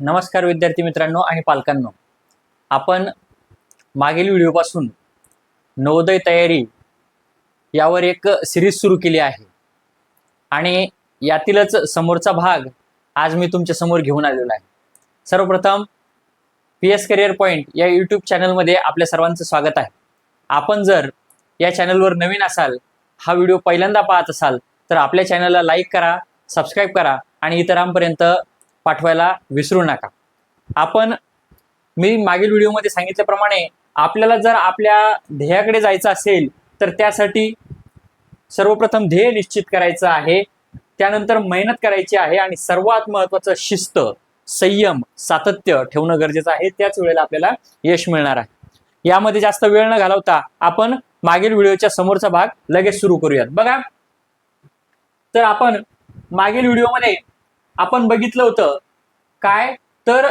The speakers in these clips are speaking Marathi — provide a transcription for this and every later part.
नमस्कार विद्यार्थी मित्रांनो आणि पालकांनो. आपण मागील व्हिडिओपासून नवोदय तयारी यावर एक सिरीज सुरू केली आहे आणि यातीलच समोरचा भाग आज मी तुमच्या समोर घेऊन आलेलो आहे. सर्वप्रथम PS करियर पॉइंट या यूट्यूब चॅनलमध्ये आपल्या सर्वांचं स्वागत आहे. आपण जर या चॅनलवर नवीन असाल, हा व्हिडिओ पहिल्यांदा पाहत असाल तर आपल्या चॅनलला लाईक करा, सबस्क्राईब करा आणि इतरांपर्यंत पाठवायला विसरू नका. मी मागील व्हिडिओमध्ये सांगितल्याप्रमाणे आपल्याला जर आपल्या ध्येयाकडे जायचं असेल तर त्यासाठी सर्वप्रथम ध्येय निश्चित करायचं आहे, त्यानंतर मेहनत करायची आहे आणि सर्वात महत्त्वाचं शिस्त, संयम, सातत्य ठेवणं गरजेचं आहे. त्याच वेळेला आपल्याला यश मिळणार आहे. यामध्ये जास्त वेळ न घालवता आपण मागील व्हिडिओच्या समोरचा भाग लगेच सुरू करूयात. बघा, तर आपण मागील व्हिडिओमध्ये आपण बघितलं होतं काय, तर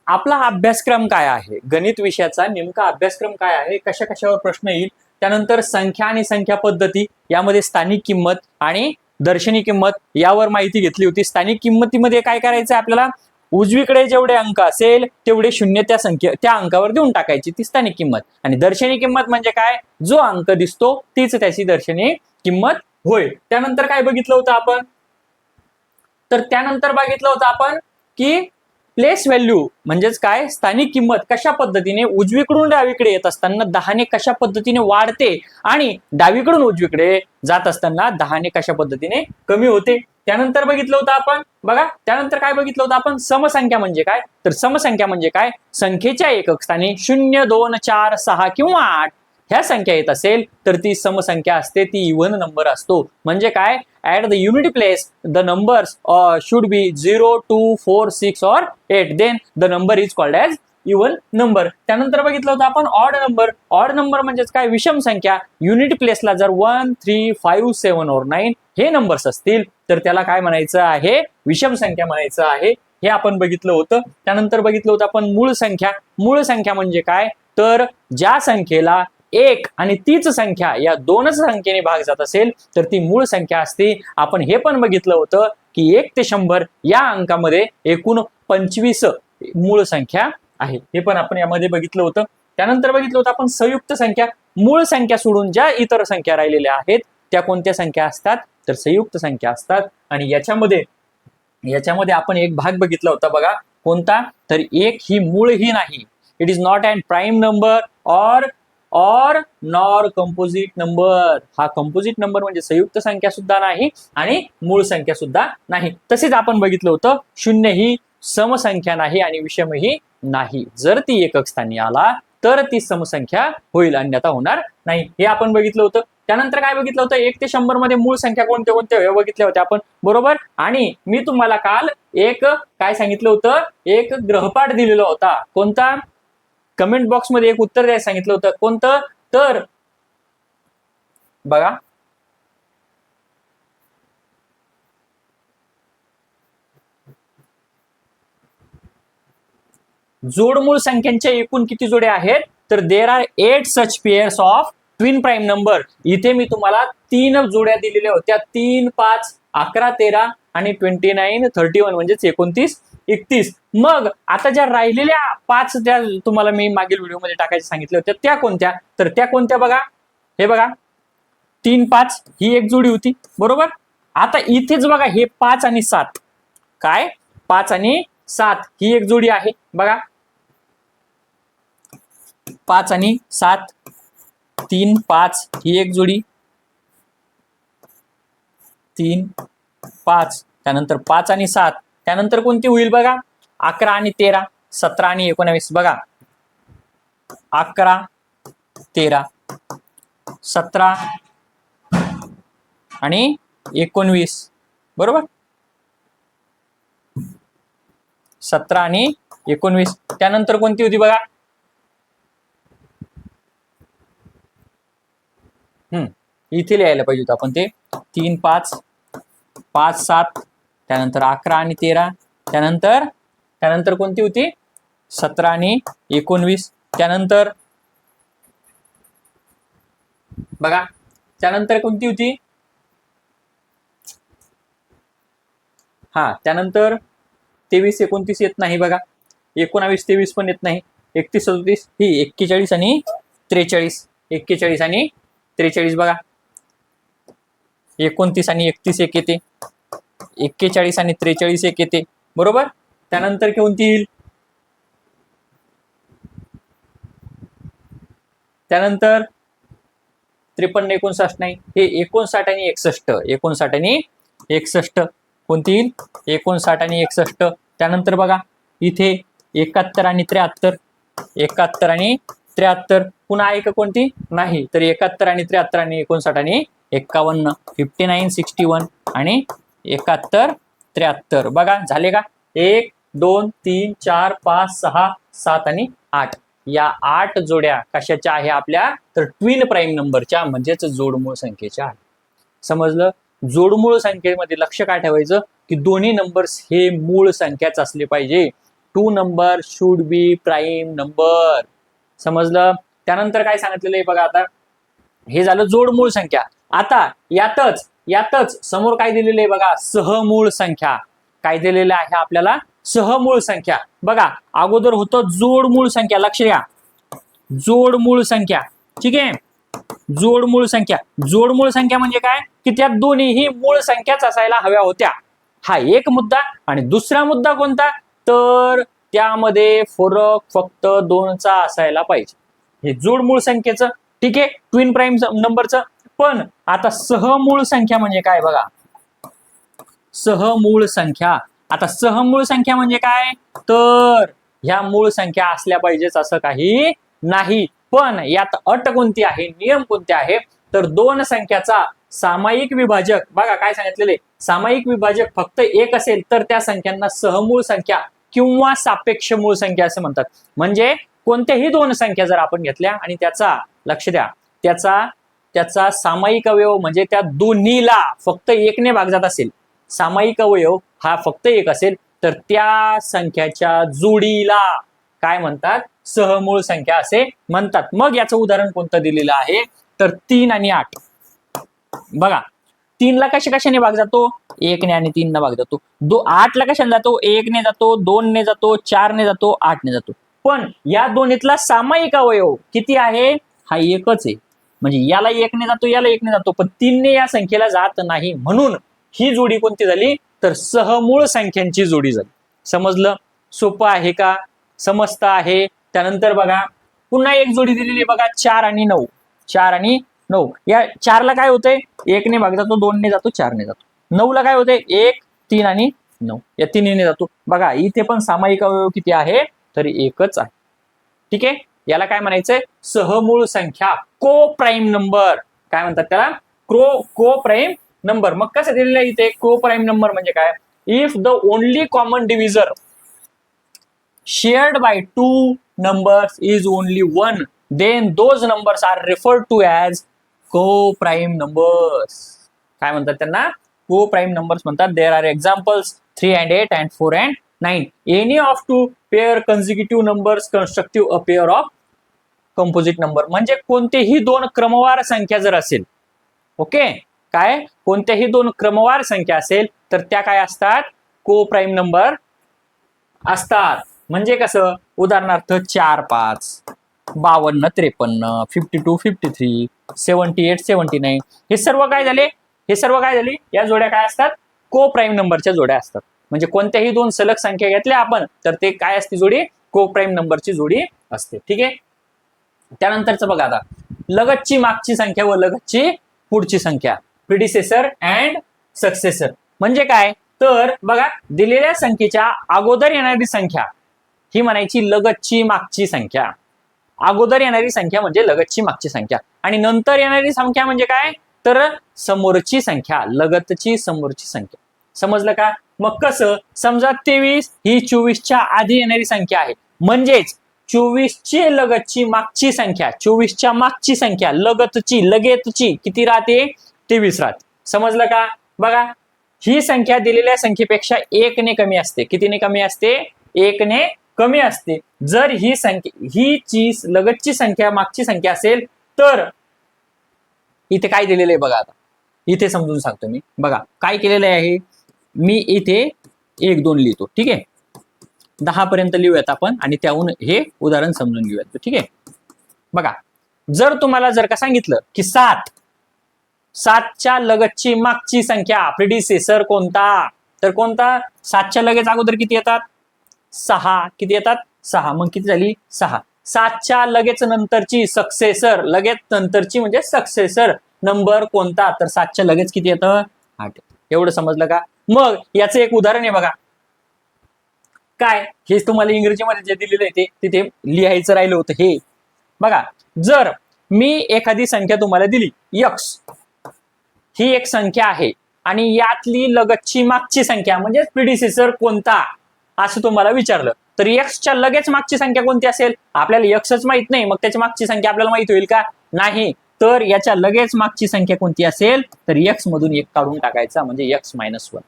आपला अभ्यासक्रम काय आहे, गणित विषयाचा नेमका अभ्यासक्रम काय आहे, कशा कशावर प्रश्न येईल, त्यानंतर संख्या आणि संख्या पद्धती, यामध्ये स्थानिक किंमत आणि दर्शनी किंमत यावर माहिती घेतली होती. स्थानिक किंमतीमध्ये काय करायचं, आपल्याला उजवीकडे जेवढे अंक असेल तेवढे शून्य त्या अंकावर देऊन टाकायची, ती स्थानिक किंमत. आणि दर्शनी किंमत म्हणजे काय, जो अंक दिसतो तीच त्याची दर्शनी किंमत होय. त्यानंतर काय बघितलं होतं आपण, तर त्यानंतर बघितलं होतं आपण की प्लेस व्हॅल्यू म्हणजेच काय, स्थानिक किंमत कशा पद्धतीने उजवीकडून डावीकडे येत असताना 10ने कशा पद्धतीने वाढते आणि डावीकडून उजवीकडे जात असताना 10ने कशा पद्धतीने कमी होते. त्यानंतर बघितलं होतं आपण, बघा त्यानंतर काय बघितलं होतं आपण, समसंख्या म्हणजे काय, तर समसंख्या म्हणजे काय, संख्येच्या एकक स्थानी 0, 2, 4, 6 किंवा 8 ह्या संख्या येत असेल तर ती समसंख्या असते, ती इव्हन नंबर असतो. म्हणजे काय, at the unity place the numbers should be 0, 2, 4, 6 or 8, then the number is called as even number. त्यानंतर बघितलं होतं आपण ऑड नंबर. ऑड नंबर म्हणजेच काय, विषम संख्या. युनिटी प्लेसला जर 1, 3, 5, 7 or 9 हे नंबर्स असतील तर त्याला काय म्हणायचं आहे, विषम संख्या म्हणायचं आहे. हे आपण बघितलं होतं. त्यानंतर बघितलं होतं आपण मूळ संख्या. मूळ संख्या म्हणजे काय, तर ज्या संख्येला एक आणि तीच संख्या या दोनच संख्येने भाग जात असेल तर ती मूळ संख्या असते. आपण हे पण बघितलं होतं की 1 ते 100 या अंकामध्ये एकूण 25 मूळ संख्या आहे. हे पण आपण यामध्ये बघितलं होतं. त्यानंतर बघितलं होतं आपण संयुक्त संख्या. मूळ संख्या सोडून ज्या इतर संख्या राहिलेल्या आहेत त्या कोणत्या संख्या असतात, तर संयुक्त संख्या असतात. आणि याच्यामध्ये आपण एक भाग बघितला होता बघा, कोणता, तर एक ही मूळ ही नाही. It is not and prime number और नॉर कंपोजिट नंबर. हा कंपोजिट नंबर म्हणजे संयुक्त संख्या सुद्धा नाही आणि मूळ संख्या सुद्धा नाही. तसेच आपण बघितलं होतं शून्य ही समसंख्या नाही आणि विषम ही नाही. जर ती एकक स्थानी आला तर ती समसंख्या होईल, अन्यथा होणार नाही. हे आपण बघितलं होतं. त्यानंतर काय बघितलं होतं, 1 ते 100 मध्ये मूळ संख्या कोणत्या कोणत्या बघितल्या होत्या आपण, बरोबर. आणि मी तुम्हाला काल एक काय सांगितलं होतं, एक ग्रहपाठ दिलेला होता. कोणता, कमेंट बॉक्स मध्ये एक उत्तर द्यायला सांगितलं होतं. कोणतं, तर बघा, जोडमूळ संख्यांच्या एकूण किती जोड्या आहेत, तर there are 8 such pairs of twin prime number. इथे मी तुम्हाला 3 जोड्या दिलेल्या होत्या, 3, 5, 11, 13 आणि 29, 31 म्हणजेच 29, 31. मग आता ज्या राहिलेल्या 5 ज्या तुम्हाला मी मागील व्हिडिओमध्ये टाकायचे सांगितले होते त्या कोणत्या, तर त्या कोणत्या बघा, हे बघा 3, 5 ही एक जोडी होती, बरोबर. आता इथेच बघा हे 5 आणि 7, काय 5 आणि 7 ही एक जोडी आहे बघा, 5 आणि 7, 3, 5 ही एक जोडी, 3, 5, त्यानंतर 5 आणि 7, त्यानंतर कोणती होईल बघा, 11 आणि 13, 17 आणि 19 बघा, 11, 13, 17 आणि 19, बरोबर. 17 आणि 19, त्यानंतर कोणती होती बघा, इथे लिहायला पाहिजे होतं आपण ते, 3, 5, 5, 7, त्यानंतर 11 आणि 13, त्यानंतर कोणती होती, 17 आणि 19, त्यानंतर बघा, त्यानंतर कोणती होती, त्यानंतर 23 29 येत नाही बघा, 19 23 पण येत नाही, 31 37 ही 41 आणि 43, 41 आणि 43 बघा, 29 आणि 31 एक येते, 41 आणि 43 एक येते, बरोबर. त्यानंतर कोणती येईल, त्यानंतर 53 59 नाही, हे 59 आणि 61, 59 आणि 61 कोणती येईल, 59 आणि 61. त्यानंतर बघा इथे 71 आणि 73, 71 आणि 73 पुन्हा आहे का कोणती, नाही, तर 71 आणि 73 आणि 59 आणि 51, 59 61 आणि 71 73 बघा झाले का, 1 2 3 4 5 6 7 आणि 8, या 8 जोड्या कशाच्या आहे आपल्या, तर ट्विन प्राईम नंबरच्या म्हणजेच जोडमूळ संख्येच्या आहे. समजलं. जोडमूळ संख्येमध्ये लक्ष काय ठेवायचं की दोन्ही नंबर्स हे मूळ संख्याच असले पाहिजे. 2 number should be prime number. समजलं. त्यानंतर काय सांगितलेलं आहे बघा, आता हे झालं जोडमूळ संख्या. आता यातच समोर काय दिलेलं आहे बघा, सहमूळ संख्या. काय दिलेलं आहे आपल्याला, सहमूळ संख्या. बघा अगोदर होतं जोडमूळ संख्या, लक्ष द्या, जोडमूळ संख्या, ठीक आहे. जोडमूळ संख्या, जोडमूळ संख्या म्हणजे काय की त्या दोन्हीही मूळ संख्याच असायला हव्या होत्या. हा एक मुद्दा. आणि दुसरा मुद्दा कोणता, तर त्यामध्ये फरक फक्त 2चा असायला पाहिजे. हे जोडमूळ संख्येचं, ठीक आहे, ट्विन प्राईम नंबरचं. पण आता सहमूळ संख्या म्हणजे काय बघा, सहमूळ संख्या. आता सहमूळ संख्या म्हणजे काय, तर ह्या मूळ संख्या असल्या पाहिजेच असं काही नाही. पण यात अट कोणती आहे, नियम कोणते आहे, तर 2 संख्याचा सामायिक विभाजक, बघा काय सांगितलेले, सामायिक विभाजक फक्त 1 असेल तर त्या संख्यांना सहमूळ संख्या किंवा सापेक्ष मूळ संख्या असे म्हणतात. म्हणजे कोणत्याही 2 संख्या जर आपण घेतल्या आणि त्याचा, लक्ष द्या, त्याचा सामायिक अवयव म्हणजे त्या दोन्हीला फक्त 1 ने भाग जात असेल, सामायिक अवयव हा फक्त 1 असेल, तर त्या संख्याच्या जोडीला काय म्हणतात, सहमूळ संख्या असे म्हणतात. मग याचं उदाहरण कोणतं दिलेलं आहे, तर 3 आणि 8. बघा 3 ला कशाने भाग जातो, 1 ने आणि 3 ने भाग जातो. 8 ला कशाने जातो, 1 ने जातो, 2 ने जातो, 4 ने जातो, 8 ने जातो. पण या दोन्हीतला सामायिक अवयव किती आहे, हा एकच आहे. म्हणजे याला 1 ने जातो, याला 1 ने जातो, पण 3 ने या संख्येला जात नाही. म्हणून ही जोडी कोणती झाली, तर सहमूळ संख्यांची जोडी झाली. समजलं. सोपं आहे का, समजतं आहे. त्यानंतर बघा पुन्हा एक जोडी दिलेली आहे बघा, 4 आणि 9. 4 आणि 9, या 4 ला काय होतंय, 1 ने भाग जातो, 2 ने जातो, 4 ने जातो. 9 ला काय होतंय, 1 3 आणि 9, या 3 ने जातो. बघा इथे पण सामायिक अवयव किती आहे, तर एकच आहे. ठीक आहे. याला काय म्हणायचंय, सहमूळ संख्या, को प्राईम नंबर. काय म्हणतात त्याला, को प्राईम नंबर. मग कसं दिलेलं आहे इथे, को प्राईम नंबर म्हणजे काय, if the only common divisor shared by 2 numbers is only 1, then those numbers are referred to as co-prime numbers. काय म्हणतात त्यांना, co-prime numbers म्हणतात. There are examples 3 and 8 and 4 and 9. Any of 2 pair consecutive numbers constructive a pair of composite number. म्हणजे कोणतेही 2 क्रमवार संख्या जर असेल, ओके, काय कोणत्याही 2 क्रमवार संख्या असेल तर त्या काय असतात, को-प्राईम नंबर असतात. म्हणजे कसं, उदाहरणार्थ 4 5, 52 53, 52 53, 78 79, हे सर्व काय झाले, या जोड्या काय असतात, को प्राईम नंबरच्या जोड्या असतात. म्हणजे कोणत्याही 2 सलग संख्या घेतल्या आपण तर ते काय असते, जोडी को प्राईम नंबरची जोडी असते. ठीक आहे. त्यानंतरच बघा आता, लगतची मागची संख्या व लगतची पुढची संख्या, प्रिडिसेसर अँड सक्सेसर. म्हणजे काय, तर बघा दिलेल्या संख्येच्या अगोदर येणारी संख्या ही म्हणायची लगतची मागची संख्या. अगोदर येणारी संख्या म्हणजे लगतची मागची संख्या, आणि नंतर येणारी संख्या म्हणजे काय, तर समोरची संख्या, लगतची समोरची संख्या. समजलं का. मग कसं, समजा 23 ही 24च्या आधी येणारी संख्या आहे, म्हणजेच 24ची लगतची मागची संख्या, 24च्या मागची संख्या लगेतची किती राहते, 23 राहते. समजलं का. बघा ही संख्या दिलेल्या संख्येपेक्षा 1 ने कमी असते. कितीने कमी असते, 1 ने कमी असते. जर ही संख्या, ही लगतची संख्या मागची संख्या असेल तर इथे काय दिलेलं आहे बघा. आता इथे समजून सांगतो मी. बघा काय केलेलं आहे, मी इथे 1 2 लिहितो. ठीक आहे. 10 पर्यंत लिहूयात आपण आणि त्याहून हे उदाहरण समजून घेऊयात. ठीक आहे, बघा जर तुम्हाला जर का सांगितलं की 7च्या लगतची मागची संख्या प्रिडिसेसर कोणता, तर कोणता? 7च्या लगेच अगोदर किती येतात? 6. किती येतात? 6. मग किती झाली? 6. 7च्या लगेच नंतरची सक्सेसर, लगेच नंतरची म्हणजे सक्सेसर नंबर कोणता? तर 7च्या लगेच किती येतं? 8. एवढं समजलं का? मग याचं एक उदाहरण आहे बघा. काय? हे तुम्हाला इंग्रजीमध्ये जे दिलेलं आहे ते तिथे लिहायचं राहिलं होतं. हे बघा, जर मी एखादी संख्या तुम्हाला दिली x, ही एक संख्या आहे आणि यातली लगतची मागची संख्या म्हणजे प्रिडिसेसर कोणता असं तुम्हाला विचारलं, तर एक्सच्या लगेच मागची संख्या कोणती असेल? आपल्याला एक्सच माहित नाही, मग त्याची मागची संख्या आपल्याला माहित होईल का? नाही. तर याच्या लगेच मागची संख्या कोणती असेल? तर एक्स मधून 1 काढून टाकायचा म्हणजे x-1.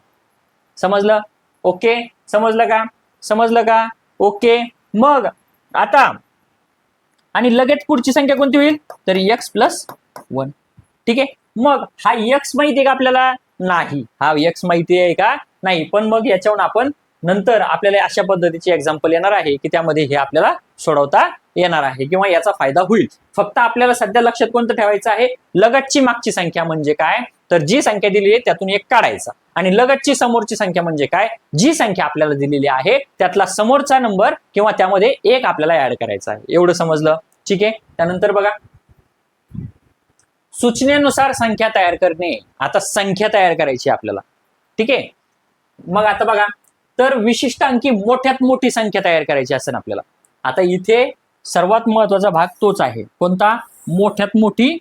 समजलं? ओके, समजलं का? समजलं का? ओके. मग आता आणि लगेच पुढची संख्या कोणती होईल? तर x+1. ठीक आहे, मग हा x माहिती आहे का आपल्याला? नाही. हा x माहिती आहे का? नाही. पण मग याच्यावरून आपण नंतर आपल्याला अशा पद्धतीचे एक्झाम्पल येणार आहे की त्यामध्ये हे आपल्याला सोडवता येणार आहे किंवा याचा फायदा होईल. फक्त आपल्याला सध्या लक्षात कोणतं ठेवायचं आहे? लगतची मागची संख्या म्हणजे काय? तर जी संख्या दिलेली आहे त्यातून 1 काढायचा आणि लगतची समोरची संख्या म्हणजे काय? जी संख्या आपल्याला दिलेली आहे त्यातला समोरचा नंबर किंवा त्यामध्ये 1 आपल्याला ऍड करायचा आहे. एवढं समजलं? ठीक आहे. त्यानंतर बघा, सूचनेनुसार संख्या तयार करणे. आता संख्या तयार करायची आपल्याला. ठीक आहे, मग आता बघा, तर विशिष्ट अंकी मोठ्यात मोठी संख्या तयार करायची असेल आपल्याला. आता इथे सर्वात महत्वाचा भाग तोच आहे. कोणता? मोठ्यात मोठी.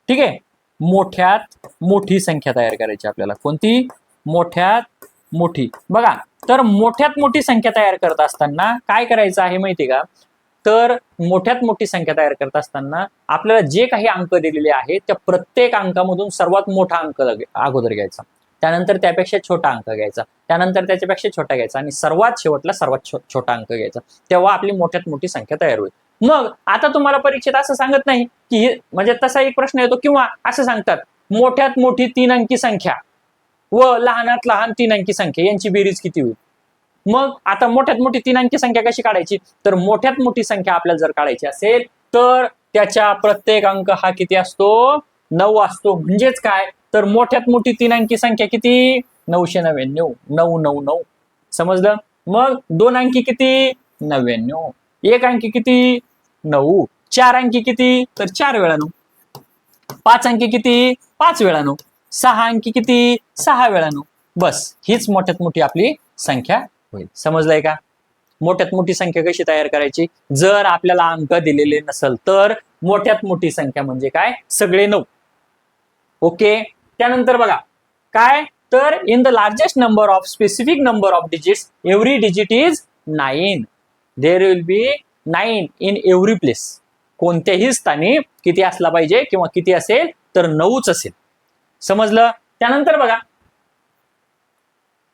ठीक आहे, मोठ्यात मोठी संख्या तयार करायची आपल्याला. कोणती? मोठ्यात मोठी. बघा, तर मोठ्यात मोठी संख्या तयार करत असताना काय करायचं आहे माहिती का? तर मोठ्यात मोठी संख्या तयार करत असताना आपल्याला जे काही अंक दिलेले आहेत त्या प्रत्येक अंकामधून सर्वात मोठा अंक अगोदर घ्यायचा, त्यानंतर त्यापेक्षा छोटा अंक घ्यायचा, त्यानंतर त्याच्यापेक्षा छोटा घ्यायचा आणि सर्वात शेवटला सर्वात छोटा अंक घ्यायचा. तेव्हा आपली मोठ्यात मोठी संख्या तयार होईल. मग आता तुम्हाला परीक्षेत असं सांगत नाही की म्हणजे तसा एक प्रश्न येतो किंवा असं सांगतात मोठ्यात मोठी 3 अंकी संख्या व लहानात लहान 3 अंकी संख्या यांची बेरीज किती होईल? मग आता मोठ्यात मोठी 3 अंकी संख्या कशी काढायची? तर मोठ्यात मोठी संख्या आपल्याला जर काढायची असेल तर त्याच्या प्रत्येक अंक हा किती असतो? 9 असतो. म्हणजेच काय? तर मोठ्यात मोठी 3 अंकी संख्या किती? 999. 999. समजलं? मग 2 अंकी किती? 99. 1 अंकी किती? 9. 4 अंकी किती? तर 4 वेळा 9. 5 अंकी किती? 5 वेळा 9. 6 अंकी किती? 6 वेळा 9. बस हीच मोठ्यात मोठी आपली संख्या होईल. समजलंय का? मोठ्यात मोठी संख्या कशी तयार करायची? जर आपल्याला अंक दिलेले नसेल तर मोठ्यात मोठी संख्या म्हणजे काय? सगळे 9. ओके. त्यानंतर बघा काय? तर in the largest number of specific number of digits every digit is 9. There will be 9 in every place. कोणत्याही स्थानी किती असला पाहिजे किंवा किती असेल? तर 9च असेल. समजलं? त्यानंतर बघा,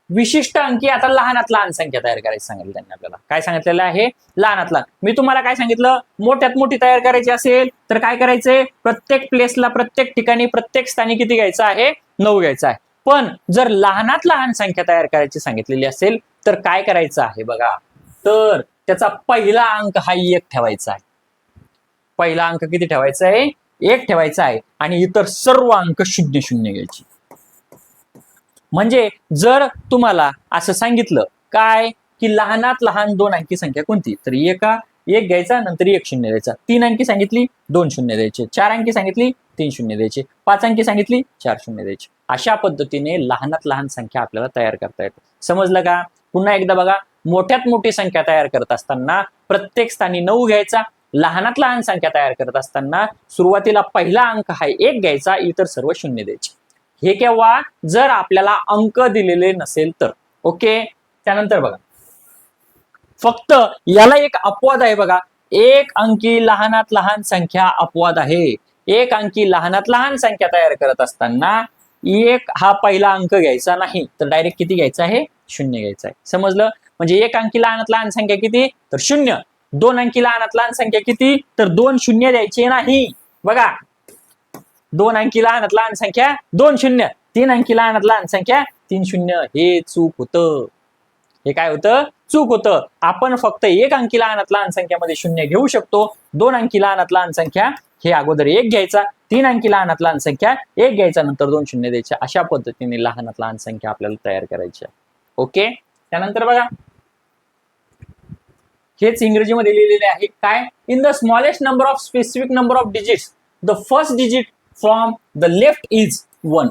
विशिष्ट अंकी आता लहानात लहान संख्या तयार करायची सांगितलं त्यांनी आपल्याला. काय सांगितलेलं आहे? लहानात लहान. मी तुम्हाला काय सांगितलं? मोठ्यात मोठी तयार करायची असेल तर काय करायचंय? प्रत्येक प्लेसला, प्रत्येक ठिकाणी, प्रत्येक स्थानी किती घ्यायचं आहे? 9 घ्यायचं आहे. पण जर लहानात लहान संख्या तयार करायची सांगितलेली असेल तर काय करायचं आहे बघा? तर त्याचा पहिला अंक हा 1 ठेवायचा आहे. पहिला अंक किती ठेवायचा आहे? 1 ठेवायचा आहे आणि इतर सर्व अंक 0 घ्यायची. म्हणजे जर तुम्हाला असं सांगितलं काय की लहानात लहान 2 अंकी संख्या कोणती? तर 1 घ्यायचा, नंतर 1 0 द्यायचा. 3 अंकी सांगितली 2 0 द्यायचे. 4 अंकी सांगितली 3 0 द्यायचे. 5 अंकी सांगितली 4 0 द्यायचे. अशा पद्धतीने लहानात लहान संख्या आपल्याला तयार करता येते. समजलं का? पुन्हा एकदा बघा, मोठ्यात मोठी संख्या तयार करत असताना प्रत्येक स्थानी 9 घ्यायचा. लहानात लहान संख्या तयार करत असताना सुरुवातीला पहिला अंक हा 1 घ्यायचा, इतर सर्व 0 द्यायचे. हे केव्हा? जर आपल्याला अंक दिलेले नसेल तर. ओके. त्यानंतर बघा, फक्त याला एक अपवाद आहे बघा. 1 अंकी लहानात लहान संख्या अपवाद आहे. 1 अंकी लहानात लहान संख्या तयार करत असताना 1 हा पहिला अंक घ्यायचा नाही, तर डायरेक्ट किती घ्यायचा आहे? 0 घ्यायचा आहे. समजलं? म्हणजे 1 अंकी लहानात लहान संख्या किती? तर 0. 2 अंकी लहानात लहान संख्या किती? तर 2 0 द्यायचे नाही. बघा, 2 अंकी लहानात लहान संख्या 2 0. 3 अंकी लहानात लहान संख्या 3 0. हे चूक होतं. हे काय होतं, चूक होतं. आपण फक्त एक अंकी लहानात लहान संख्यामध्ये शून्य घेऊ शकतो. 2 अंकी लहानात लहान संख्या हे अगोदर 1 घ्यायचा, 3 अंकी लहानात लहान संख्या 1 घ्यायचा, नंतर 2 शून्य द्यायच्या. अशा पद्धतीने लहानात लहान संख्या आपल्याला तयार करायची आहे. ओके. त्यानंतर बघा, हेच इंग्रजीमध्ये लिहिलेले आहे. काय, in the smallest number of specific number of digits the first digit from the left is 1.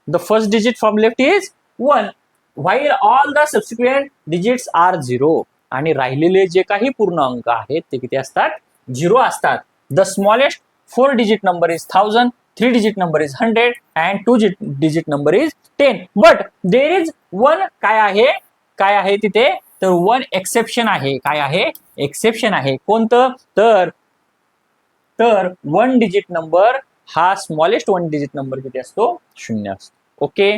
The first digit from left is 1 while all the subsequent digits are 0. आणि राहिलेले जे काही पूर्ण अंक आहेत ते किती असतात, 0 असतात. The smallest 4 digit number is 1000, 3 digit number is 100 and 2 digit number is 10. But there is one, काय आहे तिथे, तर वन एक्सेप्शन आहे. काय आहे, एक्सेप्शन आहे. कोणतं, तर 1 डिजिट नंबर हा स्मॉलेस्ट 1 डिजिट नंबर किती असतो, 0 असतो. ओके,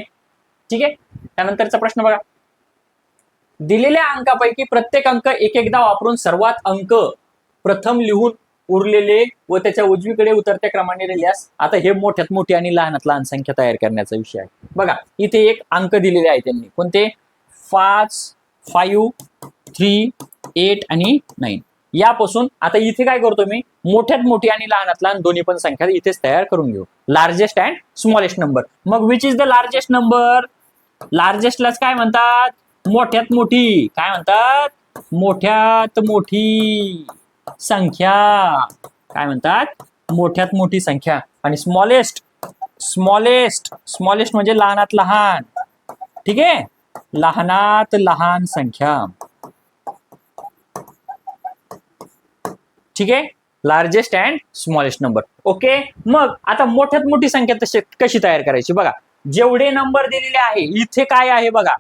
ठीक आहे. त्यानंतरचा प्रश्न बघा, दिलेल्या अंकापैकी प्रत्येक अंक एकदा वापरून सर्वात अंक प्रथम लिहून उरलेले व त्याच्या उजवीकडे उतरत्या क्रमाने लिहिल्यास. आता हे मोठ्यात मोठी आणि लहानात लहान संख्या तयार करण्याचा विषय आहे. बघा, इथे एक अंक दिलेले आहे त्यांनी, कोणते, 5, 5, 3, 8 आणि 9. यापासून आता इथे काय करतो मी, मोठ्यात मोठी आणि लहानात लहान दोन्ही पण संख्या इथेच तयार करून घेऊ. Largest and smallest number. मग which is the largest number, लार्जेस्टलाच काय म्हणतात, मोठ्यात मोठी. काय म्हणतात, मोठ्यात मोठी संख्या. काय म्हणतात, मोठ्यात मोठी संख्या. आणि स्मॉलेस्ट म्हणजे लहानात लहान. ठीक आहे, लहानात लहान संख्या. ठीक आहे, largest and smallest number. Okay. मग आता मोठ्यात मोठी संख्या कशी तयार करायची, बघा, जेवढे नंबर दिलेले आहे इथे काय आहे बघा,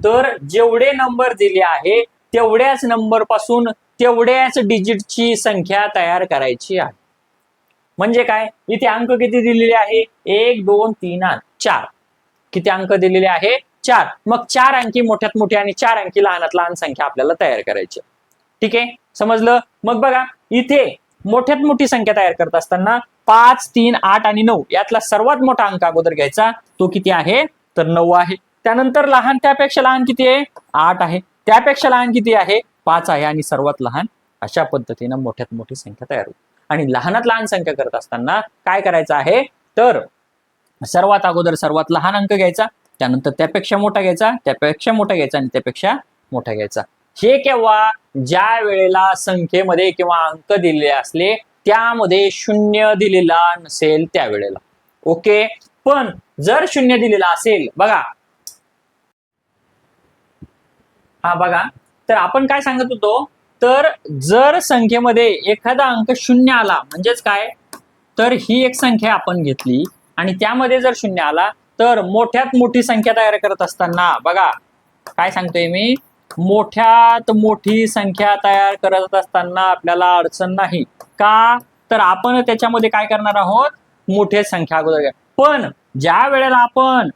तर जेवढे नंबर दिले आहे तेवढ्याच नंबर पासून तेवढ्याच डिजिटची संख्या तयार करायची आहे. म्हणजे काय, इथे अंक किती दिलेले आहे, 1, 2, 3 आणि 4. किती अंक दिलेले आहे, 4. मग 4 अंकी मोठ्यात मोठी आणि 4 अंकी लहानात लहान संख्या आपल्याला तयार करायची. ठीक आहे, समजलं. मग बघा, इथे मोठ्यात मोठी संख्या तयार करत असताना 5, 3, 8 आणि 9 यातला सर्वात मोठा अंक अगोदर घ्यायचा. तो किती आहे, तर 9 आहे. त्यानंतर लहान, त्यापेक्षा लहान किती आहे, 8 आहे. त्यापेक्षा लहान किती आहे, 5 आहे. आणि सर्वात लहान. अशा पद्धतीनं मोठ्यात मोठी संख्या तयार होते. आणि लहानात लहान संख्या करत असताना काय करायचं आहे, तर सर्वात अगोदर सर्वात लहान अंक घ्यायचा, त्यानंतर त्यापेक्षा मोठा घ्यायचा, त्यापेक्षा मोठा घ्यायचा आणि त्यापेक्षा मोठा घ्यायचा. हे केव्हा, ज्या वेळेला संख्येमध्ये किंवा अंक दिलेले असले त्यामध्ये 0 दिलेला नसेल त्यावेळेला. ओके. पण जर 0 दिलेला असेल, बघा, हा बघा, तर आपण काय सांगत होतो, तर जर संख्येमध्ये एखादा अंक 0 आला म्हणजेच काय, तर ही एक संख्या आपण घेतली आणि त्यामध्ये जर 0 आला तर मोठ्यात मोठी संख्या तयार करत असताना, बघा काय सांगतोय मी, मोठ्यात मोठी संख्या तयार करत असताना आपल्याला अडचण नाही. का, तर आपण त्याच्यामध्ये काय करणार आहोत, मोठी संख्या अगोदर. पण ज्या वेळेला आपण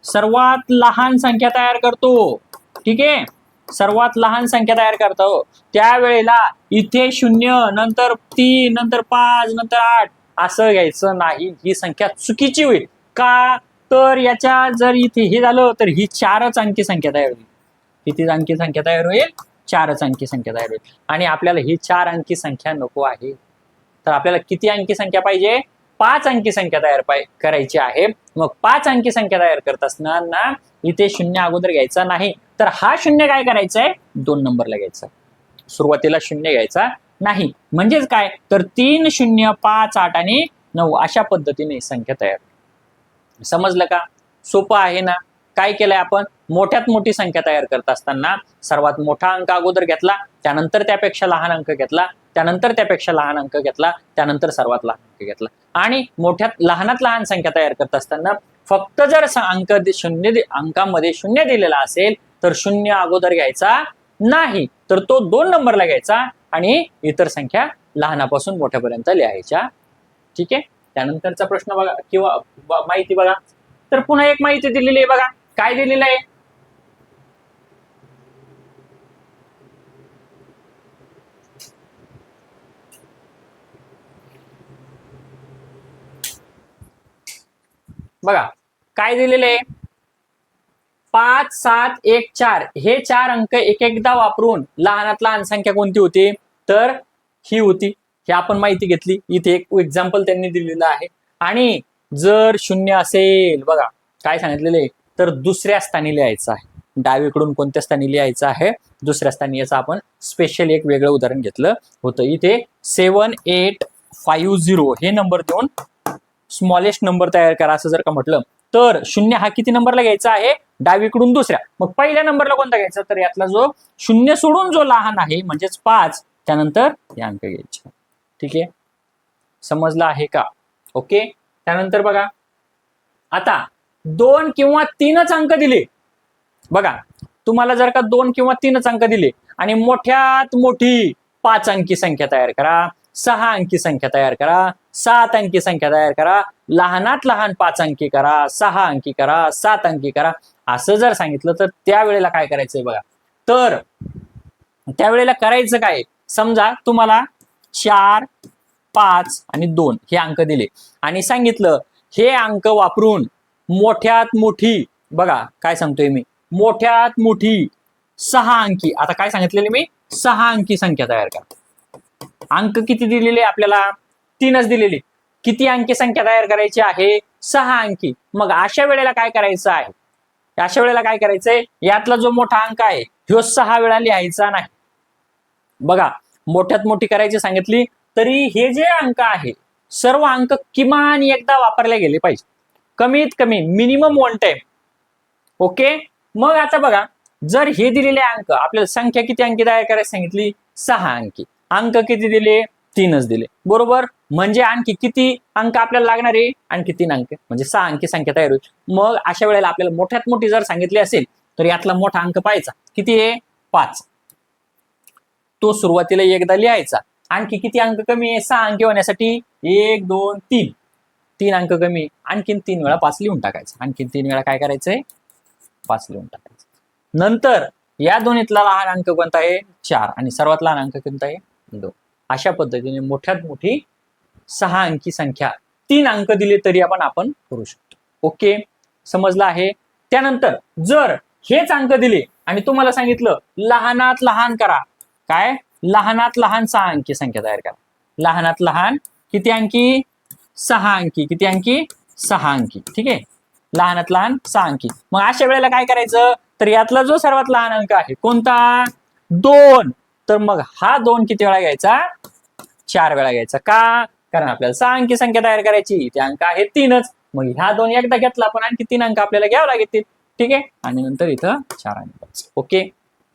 सर्वात लहान संख्या तयार करतो, ठीक आहे, सर्वात लहान संख्या तयार करतो, त्यावेळेला इथे 0, नंतर 3, नंतर 5, नंतर 8 असं घ्यायचं नाही. ही संख्या चुकीची होईल. का, तर याच्या जर इथे हे झालं तर ही 4च अंकी संख्या तयार होईल. किती अंकी संख्या तयार होईल, 4च अंकी संख्या तयार होईल. आणि आपल्याला ही 4 अंकी संख्या नको आहे. तर आपल्याला किती अंकी संख्या पाहिजे, 5 अंकी संख्या तयार करायची आहे. मग 5 अंकी संख्या तयार करत असताना इथे 0 अगोदर घ्यायचा नाही. तर हा 0 काय करायचा आहे, 2 नंबरला घ्यायचा. सुरुवातीला 0 घ्यायचा नाही. म्हणजेच काय, तर 3, 0, 5, 8 आणि 9 अशा पद्धतीने संख्या तयार. समजलं का, सोपं आहे ना. काय केलंय आपण, मोठ्यात मोठी संख्या तयार करत असताना सर्वात मोठा अंक अगोदर घेतला, त्यानंतर त्यापेक्षा लहान अंक घेतला, त्यानंतर त्यापेक्षा लहान अंक घेतला, त्यानंतर सर्वात लहान अंक घेतला. आणि लहानात लहान संख्या तयार करत असताना फक्त जर अंक अंकामध्ये 0 दिलेला असेल तर 0 अगोदर घ्यायचा नाही, तर तो 2 नंबरला घ्यायचा आणि इतर संख्या लहानापासून मोठ्यापर्यंत लिहायच्या. ठीक आहे. त्यानंतरचा प्रश्न बघा किंवा माहिती बघा, तर पुन्हा एक माहिती दिलेली आहे बघा. काय दिलेलं आहे, बघा काय दिलेलं आहे, 5 7 1 4 हे 4 अंक एक एकदा वापरून लहानात लहान संख्या कोणती होती, तर ही होती. ही आपण माहिती घेतली. इथे एक एक्झाम्पल त्यांनी दिलेलं आहे. आणि जर 0 असेल, बघा काय सांगितलेले, तर दुसऱ्या स्थानी लिहायचं आहे. डावीकडून कोणत्या स्थानी लिहायचं आहे, दुसऱ्या स्थानी. याचं आपण स्पेशल एक वेगळं उदाहरण घेतलं होतं. इथे 7850 हे नंबर देऊन स्मॉलेस्ट नंबर तयार करा असं जर का म्हटलं, तर 0 हा किती नंबरला घ्यायचा आहे, डावीकडून दुसऱ्या. मग पहिल्या नंबरला कोणता घ्यायचा, तर यातला जो 0 सोडून जो लहान आहे म्हणजेच 5, त्यानंतर हे अंक घ्यायचे. ठीक आहे, समजलं आहे का? ओके. त्यानंतर बघा, आता 2 किंवा 3च अंक दिले. बघा, तुम्हाला जर का 2 किंवा 3च अंक दिले आणि मोठ्यात मोठी 5 अंकी संख्या तयार करा, 6 अंकी संख्या तयार करा, 7 अंकी संख्या तयार करा, लहानात लहान 5 अंकी करा, 6 अंकी करा, 7 अंकी करा, असं जर सांगितलं तर त्यावेळेला काय करायचंय बघा. तर त्यावेळेला करायचं काय, समजा तुम्हाला 4 5 आणि 2 हे अंक दिले आणि सांगितलं हे अंक वापरून मोठ्यात मोठी, बघा काय सांगतोय मी, मोठ्यात मोठी 6 अंकी, आता काय सांगितलेले मी, 6 अंकी संख्या तयार करा. अंक किती दिलेले आपल्याला, 3च दिलेले. किती अंकी संख्या तयार करायची आहे, 6 अंकी. मग अशा वेळेला काय करायचं आहे, अशा वेळेला काय करायचंय, यातला जो मोठा अंक आहे ह्यो 6 वेळा लिहायचा नाही. बघा, मोठ्यात मोठी करायची सांगितली तरी हे जे अंक आहे सर्व अंक किमान एकदा वापरले गेले पाहिजे, कमीत कमी मिनिमम 1 टाइम. ओके. मग आता बघा, जर हे दिलेले अंक आपल्याला संख्या किती अंकी तयार करायची सांगितली, 6 अंकी. अंक किती दिले, 3च दिले, बरोबर. म्हणजे आणखी किती अंक आपल्याला लागणार आहे, आणखी 3 अंक, म्हणजे 6 अंकी संख्या तयार होईल. मग अशा वेळेला आपल्याला मोठ्यात मोठी जर सांगितली असेल तर यातला मोठा अंक पाहायचा, किती आहे, 5. तो सुरुवातीला एकदा लिहायचा. आणखी किती अंक कमी आहे, 6 अंकी होण्यासाठी 1 2 3, 3 अंक कमी, आणखीन 3 वेळा 5 लिहून टाकायचं. आणखीन 3 वेळा काय करायचंय, 5 लिहून टाकायचं. नंतर या दोन्हीतला लहान अंक कोणता आहे, 4, आणि सर्वात लहान अंक कोणता आहे, 2. अशा पद्धतीने मोठ्यात मोठी 6 अंकी संख्या 3 अंक दिले तरी आपण करू शकतो. ओके, समजलं आहे. त्यानंतर जर हेच अंक दिले आणि तुम्हाला सांगितलं लहानात लहान करा, काय, लहानात लहान 6 अंकी संख्या तयार करा. लहानात लहान किती अंकी, 6 अंकी. किती अंकी, 6 अंकी. ठीक आहे, लहानात लहान 6 अंकी. मग अशा वेळेला काय करायचं, तर यातला जो सर्वात लहान अंक आहे कोणता, 2, तर मग हा 2 किती वेळा घ्यायचा, 4 वेळा घ्यायचा. का, कारण आपल्याला 6 अंकी संख्या तयार करायची, ते अंक आहे 3च. मग ह्या 2 एकदा घेतला, पण आणखी 3 अंक आपल्याला घ्यावं लागतील. ठीक आहे, आणि नंतर इथं 4 अंक. ओके,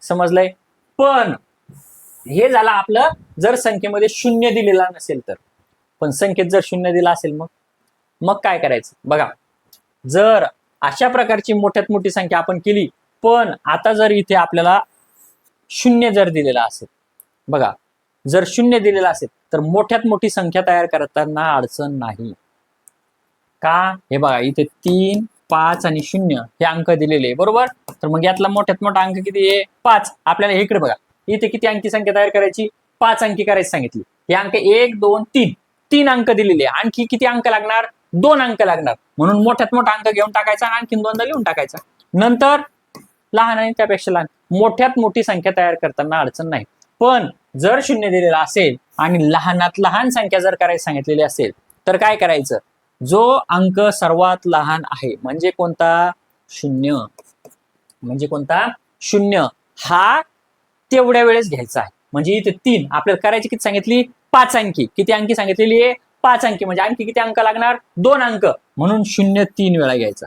समजलंय. पण हे झालं आपलं जर संख्येमध्ये 0 दिलेला नसेल तर. पण संख्येत जर 0 दिला असेल मग काय करायचं, बघा. जर अशा प्रकारची मोठ्यात मोठी संख्या आपण केली, पण आता जर इथे आपल्याला 0 जर दिलेला असेल, बघा, जर 0 दिलेला असेल तर मोठ्यात मोठी संख्या तयार करताना अडचण नाही. का, हे बघा इथे 3 5 आणि 0 हे अंक दिलेले, बरोबर. तर मग यातला मोठ्यात मोठा अंक किती आहे, 5. आपल्याला इकडे बघा, इथे किती अंकी संख्या तयार करायची, 5 अंकी करायची सांगितली. हे अंक 1 2 3, 3 अंक दिलेले. आणखी किती अंक लागणार, 2 अंक लागणार. म्हणून मोठ्यात मोठा अंक घेऊन टाकायचा आणि आणखीन 2दा लिहून टाकायचा. नंतर लहान आणि त्यापेक्षा लहान, मोठ्यात मोठी संख्या तयार करताना अडचण नाही. पण जर 0 दिलेला असेल आणि लहानात लहान संख्या जर करायची सांगितलेली असेल तर काय करायचं, जो अंक सर्वात लहान आहे म्हणजे कोणता, 0, म्हणजे कोणता, 0 हा तेवढ्या वेळेस घ्यायचा आहे. म्हणजे इथे 3 आपल्याला करायची किती सांगितली, 5 अंकी. किती अंकी सांगितलेली आहे, 5 अंकी. म्हणजे आणखी किती अंक लागणार, 2 अंक. म्हणून 0 3 वेळा घ्यायचा.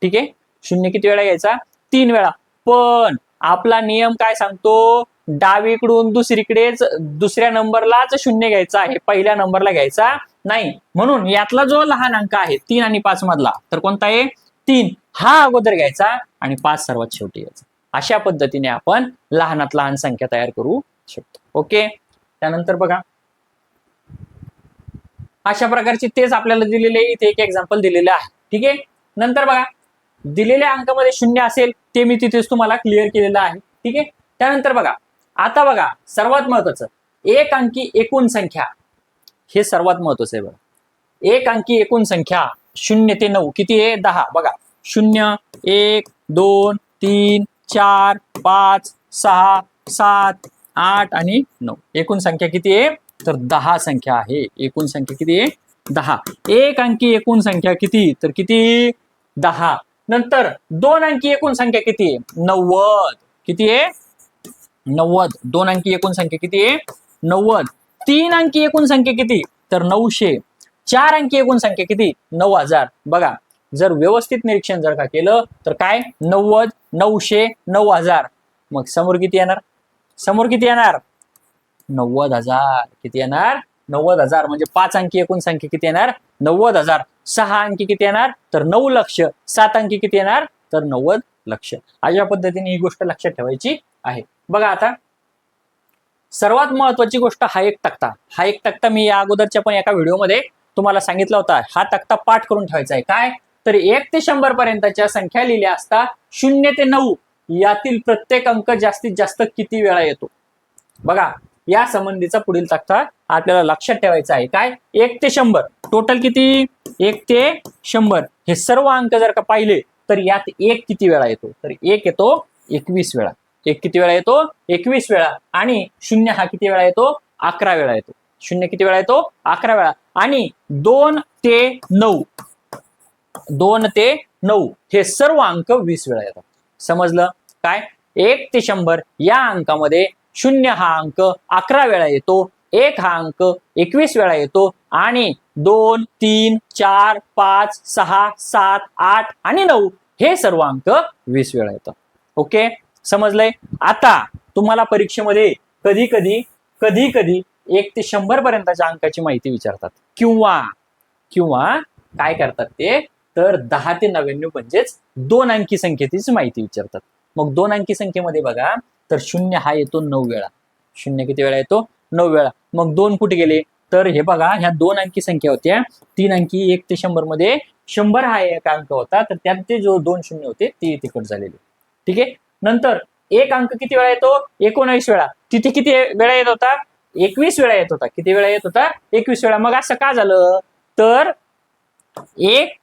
ठीक आहे, 0 किती वेळा घ्यायचा, 3 वेळा. पण आपला नियम काय सांगतो, डावीकडून दुसरीकडेच दुसऱ्या नंबरलाच 0 घ्यायचा आहे, पहिल्या नंबरला घ्यायचा नाही. म्हणून यातला जो लहान अंक आहे 3 आणि 5 मधला, तर कोणता आहे, 3 हा अगोदर घ्यायचा आणि 5 सर्वात शेवटी घ्यायचा. अशा पद्धतीने आपण लहानात लहान संख्या तयार करू शकतो. ओके. त्यानंतर बघा, अशा प्रकारचे तेच आपल्याला दिलेले, इथे एक एक्झाम्पल दिलेलं आहे. ठीक आहे. नंतर बघा, दिलेल्या अंकामध्ये 0 असेल ते मी तिथेच तुम्हाला क्लिअर केलेलं आहे. ठीक आहे. त्यानंतर बघा, आता बघा सर्वात महत्वाचं, एक अंकी एकूण संख्या, हे सर्वात महत्वाचं आहे. बघा, एक अंकी एकूण संख्या 0 ते 9 किती आहे, 10. बघा, 0 1 2 3 4 5 6 7 8 आणि 9. एकूण संख्या किती आहे तर 10 संख्या आहे. एकूण संख्या किती आहे 10. एक अंकी एकूण संख्या किती तर किती 10. नंतर 2 अंकी एकूण संख्या किती आहे 90. किती आहे 90. 2 अंकी एकूण संख्या किती आहे 90. 3 अंकी एकूण संख्या किती तर 900. 4 अंकी एकूण संख्या किती 9000. बघा जर व्यवस्थित निरीक्षण जर का केलं तर काय 90 900 9000. मग समोर किती येणार समोर किती येणार 90000. किती येणार 90000. म्हणजे 5 अंकी एकूण संख्या किती येणार 90000. 6 अंकी किती येणार तर 9 लक्ष. 7 अंकी किती येणार तर 90 लक्ष. अशा पद्धतीने ही गोष्ट लक्षात ठेवायची आहे. बघा आता सर्वात महत्वाची गोष्ट हा एक तक्ता. हा एक तक्ता मी या अगोदरच्या पण एका व्हिडिओमध्ये तुम्हाला सांगितला होता. हा तक्ता पाठ करून ठेवायचा आहे. काय तर 1 ते 100 पर्यंतच्या संख्या लिहिल्या असता 0 ते 9 यातील प्रत्येक अंक जास्तीत जास्त किती वेळा येतो. बघा या संबंधीचा पुढील तक्ता आपल्याला लक्षात ठेवायचा आहे. काय 1 ते 100 टोटल किती 1 ते 100 हे सर्व अंक जर का पाहिले तर यात 1 किती वेळा येतो तर 1 येतो 21 वेळा. 1 किती वेळा येतो 21 वेळा. आणि 0 हा किती वेळा येतो 11 वेळा येतो. 0 किती वेळा येतो 11 वेळा. आणि 2 ते 9 2 ते 9 हे सर्व अंक 20 वेळा येतात. समजलं काय 1 ते 100 या अंकामध्ये 0 हा अंक 11 वेळा येतो. 1 हा अंक 21 वेळा येतो. आणि 2 3 4 5 6 7 8 आणि 9 हे सर्व अंक 20 वेळा येतात. ओके समजलंय. आता तुम्हाला परीक्षेमध्ये कधी कधी 1 ते 100 पर्यंतच्या अंकाची माहिती विचारतात किंवा काय करतात ते तर 10 ते 99 म्हणजेच 2 अंकी संख्येची माहिती विचारतात. मग 2 अंकी संख्येमध्ये बघा तर 0 हा येतो 9 वेळा. 0 किती वेळा येतो 9 वेळा. मग 2 कुठे गेले तर हे बघा ह्या 2 अंकी संख्या होत्या. 3 अंकी 1 ते 100 मध्ये 100 हा एक अंक होता तर त्यात ते जो 2 शून्य होते ते तिकट झालेले. ठीक आहे. नंतर एक अंक किती वेळा येतो 19 वेळा. तिथे किती वेळा येत होता 21 वेळा येत होता. किती वेळा येत होता 21 वेळा. मग असं का झालं तर 1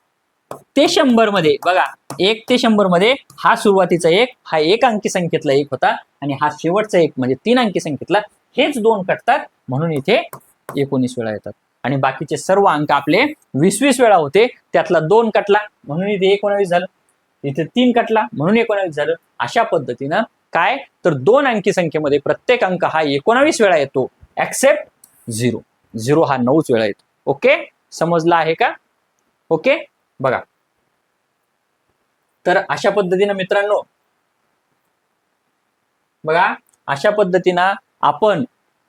ते 100 मध्ये बघा 1 ते 100 मध्ये हा सुरुवातीचा 1 हा 1 अंकी संख्येतला 1 होता आणि हा शेवटचा 1 म्हणजे 3 अंकी संख्येतला हेच 2 कटतात म्हणून इथे 19 वेळा येतात. आणि बाकीचे सर्व अंक आपले 20 वेळा होते त्यातला 2 कटला म्हणून इथे 19 झालं. इथे 3 कटला म्हणून 19 झालं. अशा पद्धतीनं काय तर 2 अंकी संख्येमध्ये प्रत्येक अंक हा 19 वेळा येतो एक्सेप्ट 0. 0 हा 9 वेळा येतो. ओके समजलं आहे का. ओके बघा तर अशा पद्धतीनं मित्रांनो बघा अशा पद्धतीनं आपण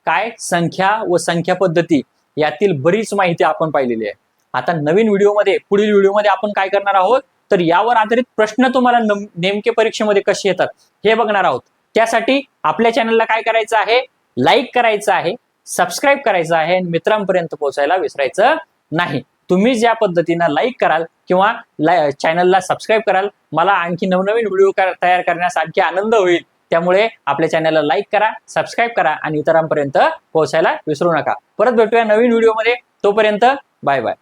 काय संख्या व संख्या पद्धती यातील बरीच माहिती आपण पाहिलेली आहे. आता नवीन व्हिडिओमध्ये पुढील व्हिडिओमध्ये आपण काय करणार आहोत तर यावर आधारित प्रश्न तुम्हाला नेमके परीक्षेमध्ये कसे येतात हे बघणार आहोत. त्यासाठी आपल्या चॅनलला काय करायचं आहे लाईक करायचं आहे सबस्क्राईब करायचं आहे आणि मित्रांपर्यंत पोहोचायला विसरायचं नाही. तुम्ही ज्या पद्धतीनं लाईक कराल किंवा चॅनलला सबस्क्राईब कराल मला आणखी नवनवीन व्हिडिओ तयार करण्यास आणखी आनंद होईल. त्यामुळे आपल्या चॅनलला लाईक करा सबस्क्राईब करा आणि इतरांपर्यंत पोहोचायला विसरू नका. परत भेटूया नवीन व्हिडिओमध्ये. तोपर्यंत बाय बाय.